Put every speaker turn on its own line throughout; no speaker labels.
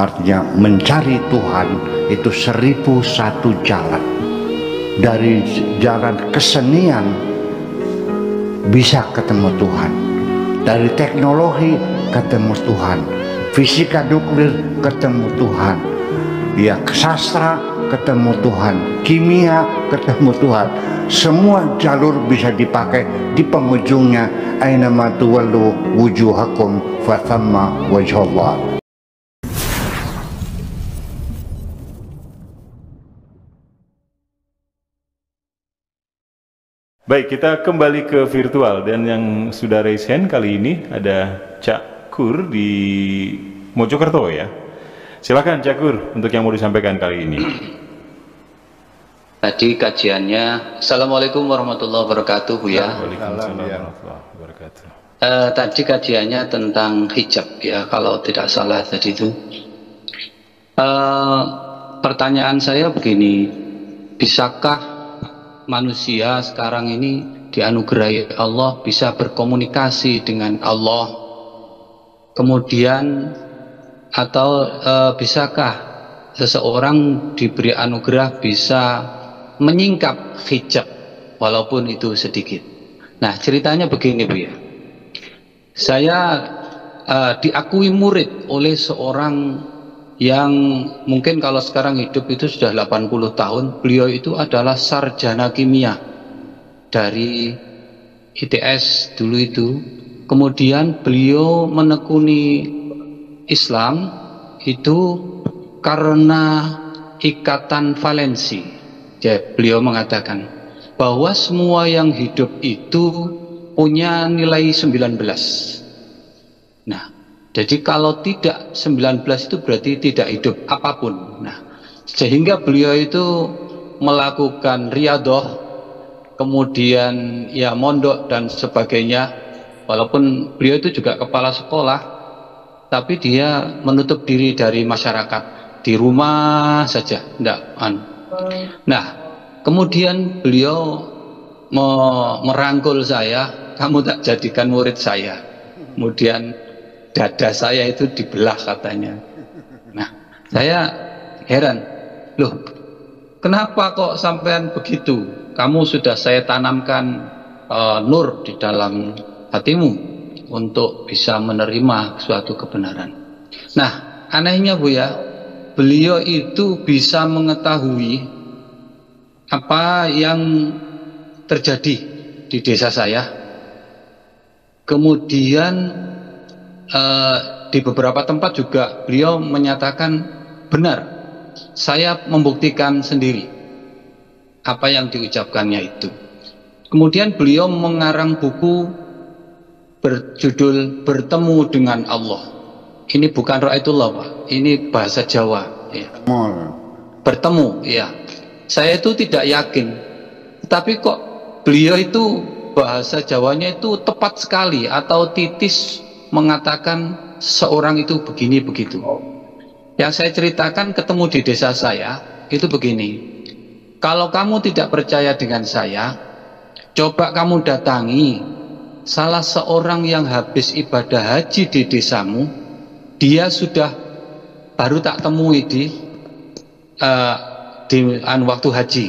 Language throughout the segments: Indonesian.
Artinya mencari Tuhan itu 1001 jalan. Dari jalan kesenian bisa ketemu Tuhan, dari teknologi ketemu Tuhan, fisika nuklir ketemu Tuhan, ya sastra ketemu Tuhan, kimia ketemu Tuhan. Semua jalur bisa dipakai. Di penghujungnya ainama tuwallu wujuhakum fathamma wajhallah.
Baik, kita kembali ke virtual, dan yang sudah raise hand kali ini ada Cak Kur di Mojokerto ya. Silakan Cak Kur untuk yang mau disampaikan kali ini.
Tadi kajiannya, Assalamualaikum warahmatullahi wabarakatuh ya.
Waalaikumsalam warahmatullahi wabarakatuh.
Tadi kajiannya tentang hijab ya, kalau tidak salah tadi itu. Pertanyaan saya begini, bisakah manusia sekarang ini dianugerahi Allah bisa berkomunikasi dengan Allah, kemudian atau bisakah seseorang diberi anugerah bisa menyingkap hijab walaupun itu sedikit? Nah, ceritanya begini Bu ya, saya diakui murid oleh seorang yang mungkin kalau sekarang hidup itu sudah 80 tahun. Beliau itu adalah sarjana kimia dari ITS dulu itu. Kemudian beliau menekuni Islam itu karena ikatan valensi. Jadi beliau mengatakan bahwa semua yang hidup itu punya nilai 19. Nah, jadi kalau tidak 19 itu berarti tidak hidup apapun. Nah, sehingga beliau itu melakukan riyadhah, kemudian ya mondok dan sebagainya. Walaupun beliau itu juga kepala sekolah, tapi dia menutup diri dari masyarakat, di rumah saja, Nah, kemudian beliau merangkul saya, kamu tak jadikan murid saya. Kemudian dada saya itu dibelah katanya. Nah, saya heran, loh, kenapa kok sampean begitu? Kamu sudah saya tanamkan nur di dalam hatimu untuk bisa menerima suatu kebenaran. Nah, anehnya Bu ya, beliau itu bisa mengetahui apa yang terjadi di desa saya. Kemudian di beberapa tempat juga beliau menyatakan benar, saya membuktikan sendiri apa yang diucapkannya itu. Kemudian beliau mengarang buku berjudul Bertemu dengan Allah. Ini bukan Ra'aitullah Pak, ini bahasa Jawa ya. Bertemu ya. Saya itu tidak yakin, tapi kok beliau itu bahasa Jawanya itu tepat sekali atau titis mengatakan seorang itu begini begitu. Yang saya ceritakan ketemu di desa saya itu begini, kalau kamu tidak percaya dengan saya, coba kamu datangi salah seorang yang habis ibadah haji di desamu. Dia sudah baru tak temui di waktu haji.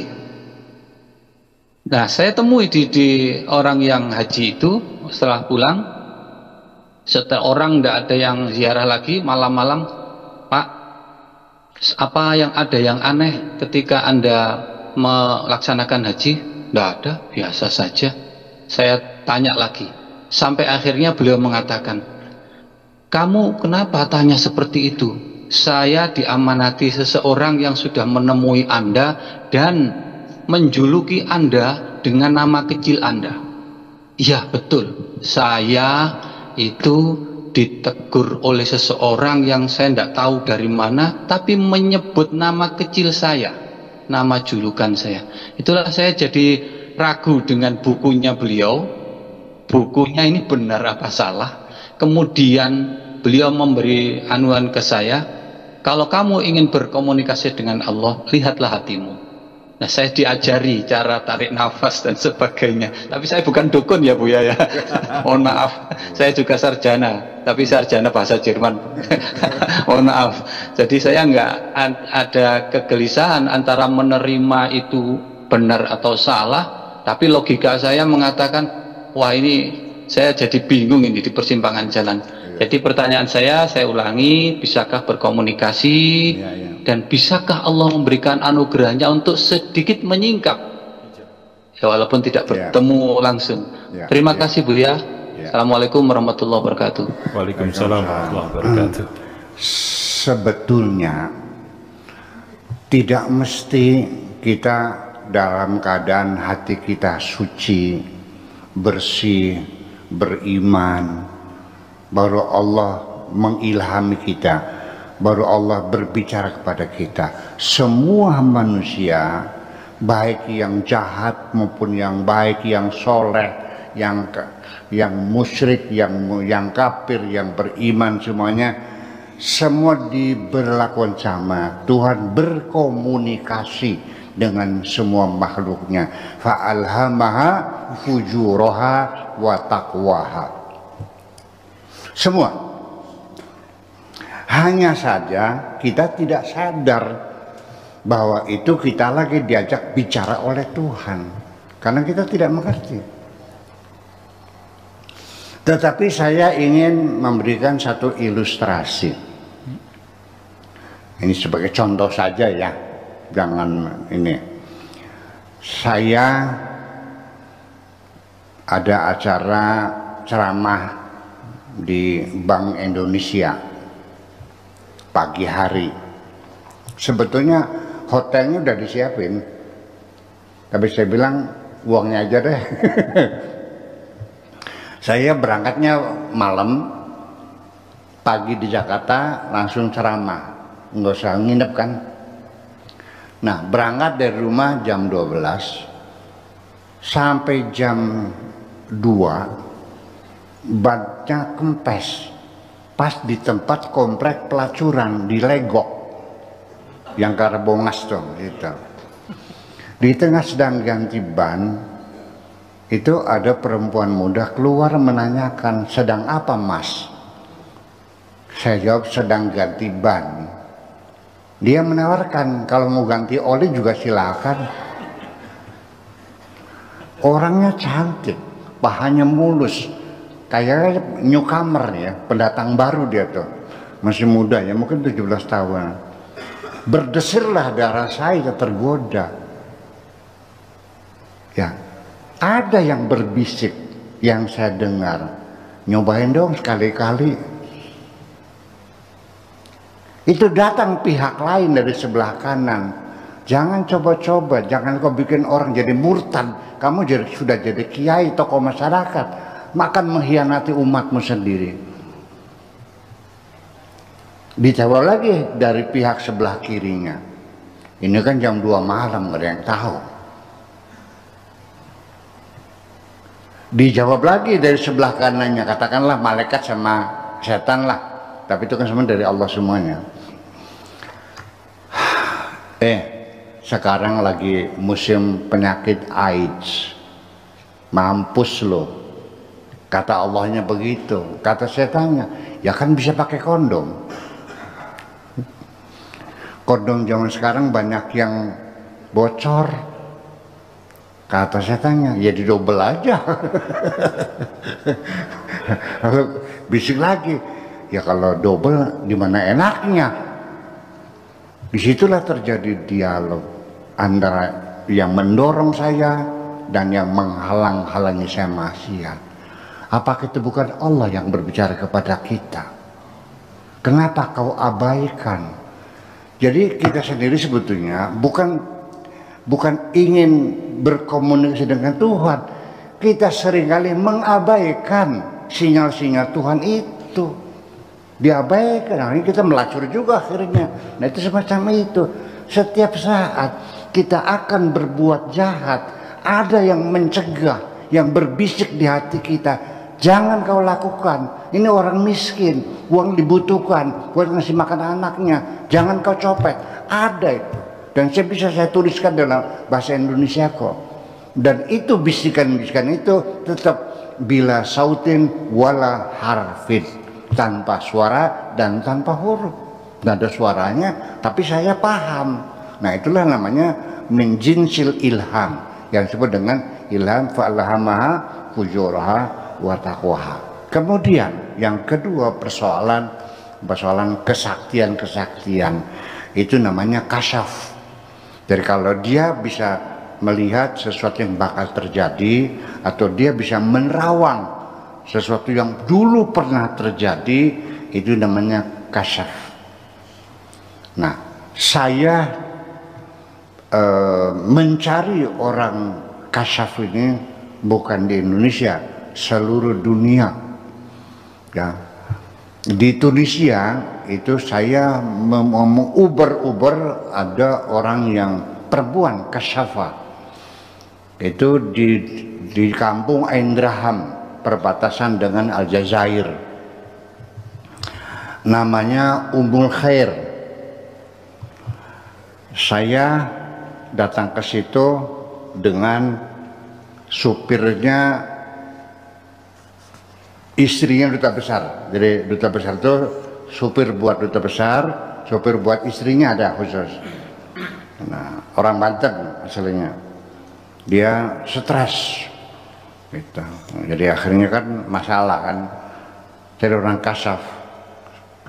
Nah, saya temui di orang yang haji itu setelah pulang. Setelah orang tidak ada yang ziarah lagi, malam-malam, Pak, apa yang ada yang aneh ketika Anda melaksanakan haji? Tidak ada, biasa saja. Saya tanya lagi, sampai akhirnya beliau mengatakan, kamu kenapa tanya seperti itu? Saya diamanati seseorang yang sudah menemui Anda dan menjuluki Anda dengan nama kecil Anda. Iya betul, saya itu ditegur oleh seseorang yang saya tidak tahu dari mana, tapi menyebut nama kecil saya, nama julukan saya. Itulah saya jadi ragu dengan bukunya beliau. Bukunya ini benar apa salah? Kemudian beliau memberi anuan ke saya, kalau kamu ingin berkomunikasi dengan Allah, lihatlah hatimu. Nah, saya diajari cara tarik nafas dan sebagainya. Tapi saya bukan dukun ya Buya ya. Mohon maaf. Saya juga sarjana, tapi sarjana bahasa Jerman. Mohon maaf. Jadi saya nggak ada kegelisahan antara menerima itu benar atau salah, tapi logika saya mengatakan, wah ini saya jadi bingung ini di persimpangan jalan. Jadi pertanyaan saya ulangi, bisakah berkomunikasi dan bisakah Allah memberikan anugerahnya untuk sedikit menyingkap, ya, walaupun tidak bertemu langsung. Terima kasih Buya. Assalamualaikum warahmatullahi wabarakatuh.
Waalaikumsalam warahmatullahi wabarakatuh.
Sebetulnya tidak mesti kita dalam keadaan hati kita suci, bersih, beriman, baru Allah mengilhami kita, baru Allah berbicara kepada kita. Semua manusia, baik yang jahat maupun yang baik, yang soleh, yang musyrik, yang kafir, yang beriman, semuanya semua diberlakukan sama. Tuhan berkomunikasi dengan semua makhluknya. Fa'alhamaha fujuraha wa taqwaha. Semua. Hanya saja kita tidak sadar bahwa itu kita lagi diajak bicara oleh Tuhan, karena kita tidak mengerti. Tetapi saya ingin memberikan satu ilustrasi. Ini sebagai contoh saja ya, jangan ini. Saya ada acara ceramah di Bank Indonesia pagi hari. Sebetulnya hotelnya udah disiapin, tapi saya bilang uangnya aja deh. Saya berangkatnya malam, pagi di Jakarta langsung ceramah, nggak usah nginep kan. Nah, berangkat dari rumah jam 12 sampai jam 2 bannya kempes pas di tempat komplek pelacuran di Legok yang Karbongas tuh gitu. Di tengah sedang ganti ban itu ada perempuan muda keluar menanyakan, sedang apa mas? Saya jawab sedang ganti ban. Dia menawarkan kalau mau ganti oli juga silakan. Orangnya cantik, pahanya mulus, kayak newcomer ya, pendatang baru dia tuh, masih muda ya, mungkin 17 tahun. Berdesirlah darah saya tergoda. Ya, ada yang berbisik yang saya dengar, nyobain dong sekali-kali. Itu datang pihak lain dari sebelah kanan. Jangan coba-coba, jangan kau bikin orang jadi murtad. Kamu sudah jadi kiai, tokoh masyarakat, makan mengkhianati umatmu sendiri. Dijawab lagi dari pihak sebelah kirinya. Ini kan jam 2 malam, nggak ada yang tahu. Dijawab lagi dari sebelah kanannya, katakanlah malaikat sama setan lah, tapi itu kan semua dari Allah semuanya. Sekarang lagi musim penyakit AIDS, mampus lo, kata Allahnya begitu. Kata setannya, ya kan bisa pakai kondom. Kondom zaman sekarang banyak yang bocor. Kata setannya, ya didobel aja. Lalu bisik lagi, ya kalau double gimana enaknya? Disitulah terjadi dialog antara yang mendorong saya dan yang menghalang-halangi saya maksiat. Apakah itu bukan Allah yang berbicara kepada kita? Kenapa kau abaikan? Jadi kita sendiri sebetulnya bukan ingin berkomunikasi dengan Tuhan. Kita seringkali mengabaikan sinyal-sinyal Tuhan itu. Diabaikan, nah ini kita melacur juga akhirnya. Nah itu semacam itu. Setiap saat kita akan berbuat jahat, ada yang mencegah, yang berbisik di hati kita, jangan kau lakukan, ini orang miskin, uang dibutuhkan buat ngasih makan anaknya, jangan kau copet. Ada itu. Dan saya tuliskan dalam bahasa Indonesia kok. Dan itu bisikan-bisikan itu tetap bila sautin wala harfin, tanpa suara dan tanpa huruf. Nggak ada suaranya, tapi saya paham. Nah itulah namanya min jinsil ilham, yang disebut dengan ilham fa'alhamaha fujuraha wa taqwaha. Kemudian yang kedua persoalan kesaktian itu namanya kasyaf. Jadi kalau dia bisa melihat sesuatu yang bakal terjadi, atau dia bisa menerawang sesuatu yang dulu pernah terjadi, itu namanya kasyaf. Nah, saya mencari orang kasyaf ini bukan di Indonesia, seluruh dunia. Ya. Di Tunisia itu saya menguber-uber ada orang yang perempuan kasyafa. Itu di kampung Aindraham, perbatasan dengan Aljazair. Namanya Ummul Khair. Saya datang ke situ dengan supirnya, istrinya duta besar. Jadi duta besar itu supir buat duta besar, supir buat istrinya ada khusus. Nah, orang Banten aslinya. Dia stres gitu. Jadi akhirnya kan masalah kan. Jadi orang kasyaf.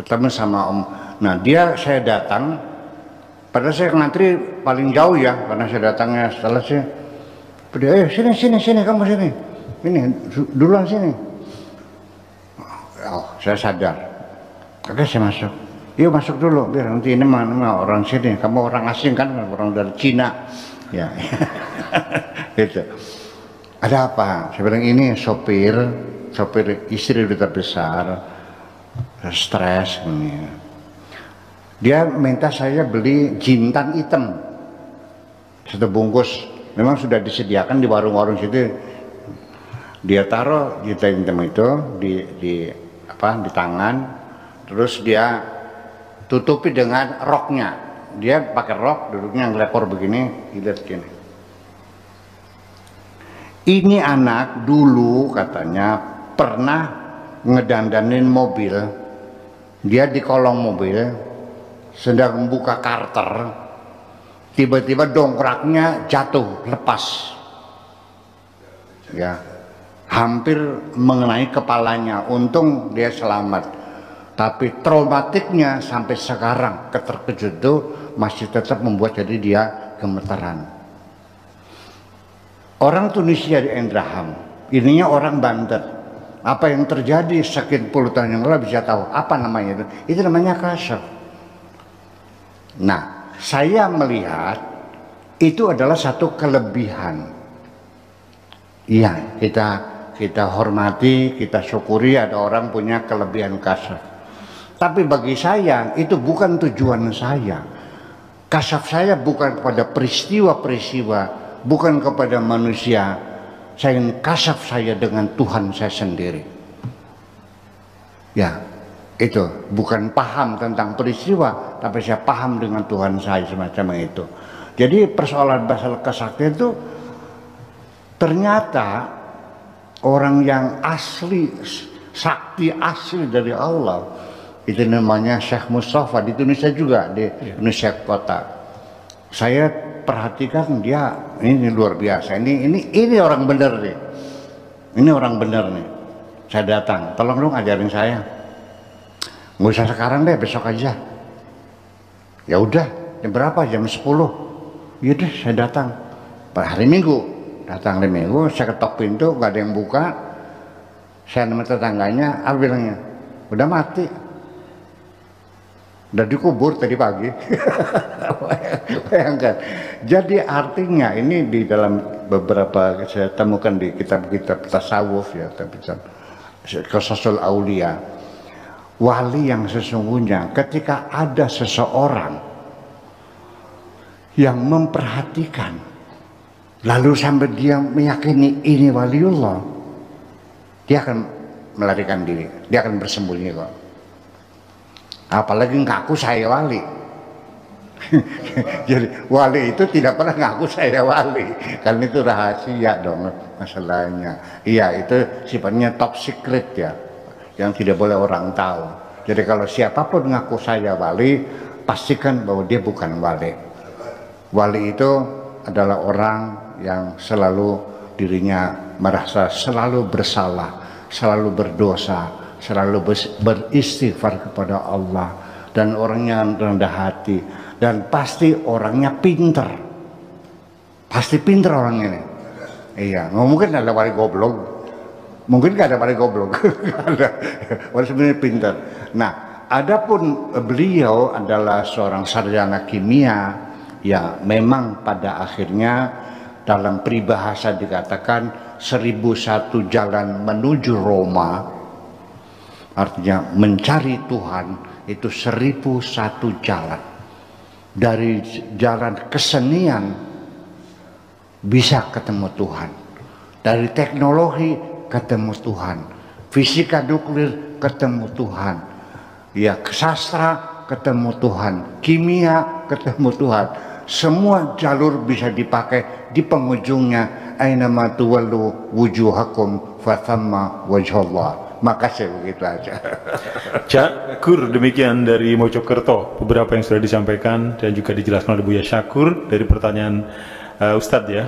Ketemu sama om. Nah, saya datang. Padahal saya ngantri paling jauh ya, karena saya datangnya setelah saya. Sini kamu sini. Ini duluan sini. Oh, saya sadar. Oke, saya masuk. Yuk masuk dulu, biar nanti ini mah orang sini. Kamu orang asing kan, orang dari Cina. Ya, gitu. Ada apa? Saya bilang ini sopir istri duta besar, stres ini. Dia minta saya beli jintan hitam 1 bungkus. Memang sudah disediakan di warung-warung situ. Dia taruh jintan hitam itu di tangan, terus dia tutupi dengan roknya. Dia pakai rok, duduknya ngelekor begini, lihat gini. Ini anak dulu katanya pernah ngedandanin mobil. Dia di kolong mobil sedang membuka karter, tiba-tiba dongkraknya jatuh, lepas. Ya. Hampir mengenai kepalanya, untung dia selamat. Tapi traumatiknya sampai sekarang, keterkejut itu masih tetap membuat jadi dia gemetaran. Orang Tunisia di Aindraham, ininya orang Banten. Apa yang terjadi sekian puluh tahun yang lalu bisa tahu apa namanya itu? Itu namanya kasyaf. Nah, saya melihat itu adalah satu kelebihan. Iya, kita hormati, kita syukuri ada orang punya kelebihan kasyaf. Tapi bagi saya itu bukan tujuan saya. Kasyaf saya bukan kepada peristiwa-peristiwa, bukan kepada manusia. Saya ingin kasyaf saya dengan Tuhan saya sendiri. Ya, itu bukan paham tentang peristiwa, tapi saya paham dengan Tuhan saya, semacam itu. Jadi persoalan masalah kesaktian itu ternyata orang yang asli, sakti asli dari Allah, itu namanya Syekh Mustafa di Tunisia juga, di Indonesia kota. Saya perhatikan dia ini luar biasa. Ini orang benar nih. Ini orang benar nih. Saya datang, tolong dong ajarin saya. Nggak usah sekarang deh, besok aja. Ya udah, jam berapa? Jam 10. Ya udah, saya datang. Hari Minggu, datang hari Minggu, saya ketok pintu, nggak ada yang buka. Saya nemu tetangganya, aku bilangnya, udah mati. Udah dikubur tadi pagi. Bayangkan. Jadi artinya ini di dalam beberapa saya temukan di kitab-kitab tasawuf ya, Qasasul Aulia. Wali yang sesungguhnya ketika ada seseorang yang memperhatikan, lalu sampai dia meyakini ini waliullah, dia akan melarikan diri, dia akan bersembunyi kok. Apalagi ngaku saya wali. Jadi wali itu tidak pernah ngaku saya wali, kan itu rahasia dong masalahnya. Iya, itu sifatnya top secret ya, yang tidak boleh orang tahu. Jadi kalau siapapun ngaku saya wali, pastikan bahwa dia bukan wali. Wali itu adalah orang yang selalu dirinya merasa selalu bersalah, selalu berdosa, selalu beristighfar kepada Allah, dan orangnya rendah hati, dan pasti orangnya pinter. Pasti pinter orang ini. Iya, nggak mungkin ada wali goblok. Mungkin nggak ada wali goblok. Nggak ada. Wali sebenarnya pinter. Nah, adapun beliau adalah seorang sarjana kimia. Ya, memang pada akhirnya dalam peribahasa dikatakan 1001 jalan menuju Roma. Artinya mencari Tuhan itu 1001 jalan. Dari jalan kesenian bisa ketemu Tuhan. Dari teknologi ketemu Tuhan. Fisika nuklir ketemu Tuhan. Ya, sastra ketemu Tuhan. Kimia ketemu Tuhan. Semua jalur bisa dipakai, di penghujungnya ainama tuwallu wujuhakum fathamma wajhallah. Makasih, begitu aja.
Cak Kur, demikian dari Mojokerto beberapa yang sudah disampaikan dan juga dijelaskan oleh Buya Syakur dari pertanyaan Ustadz ya.